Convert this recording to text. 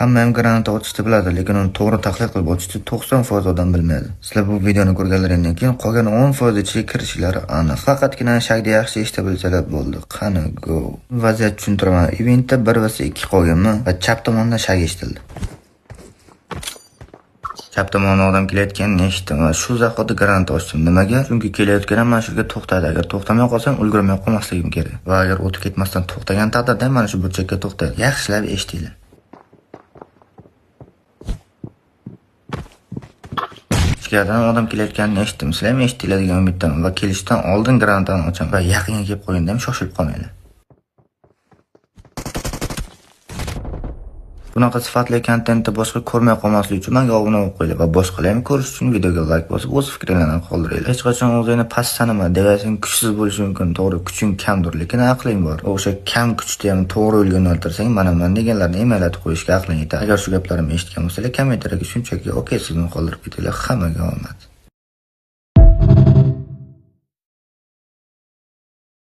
Hamma ham granata otishni biladi, lekin uni to'g'ri tahlil qilib otishni 90% odam bilmaydi. Sizlar bu videoni ko'rganlaringdan keyin qolgan 10% ichiga kirishlari aniq. Faqatgina shakni yaxshi eshita bilsalar bo'ldi. Qani go. Vaziyat tushuntiraman. Eventda 1-2 qolganman va chap tomondan shak eshitildi. Chap tomondan odam kelayotganini eshitdim va shu zahoti granata ochdim. Nimaga? Chunki kelayotganim mana shuga to'xtadi. Agar to'xtamay qolsam ulgurmay qolmasligim kerak. Va agar o'tib ketmasdan to'xtagan taqdirda mana shu burchakka to'xtadi. Yaxshilab eshitinglar. Ichkaridan odam kelayotganini eshitdim. Sizlar ham eshitinglar degan umiddaman va kelishdan oldin granatani ochaman va yaqinga kelib qolganda ham shoshilib qolmanglar. Bunaqa sifatli kontentni boshqa ko'rmay qolmaslik uchun menga obuna bo'lib qo'yinglar va boshqalar ham ko'rish uchun videoga like bosib, o'z fikrlarini qoldiringlar. Hech qachon o'zingni past sanama, devaysang kuchsiz bo'lishi mumkin, to'g'ri, kuching kamdir, lekin aqling bor. O'sha kam kuchni ham to'g'ri yo'lga yo'naltirsang, mana deganlarni emalatib qo'yishga aqling yetadi. Agar shu gaplarimni eshitgan bo'lsanglar, kommentariyga shunchaki okey so'zini qoldirib ketinglar. Hammaga omad.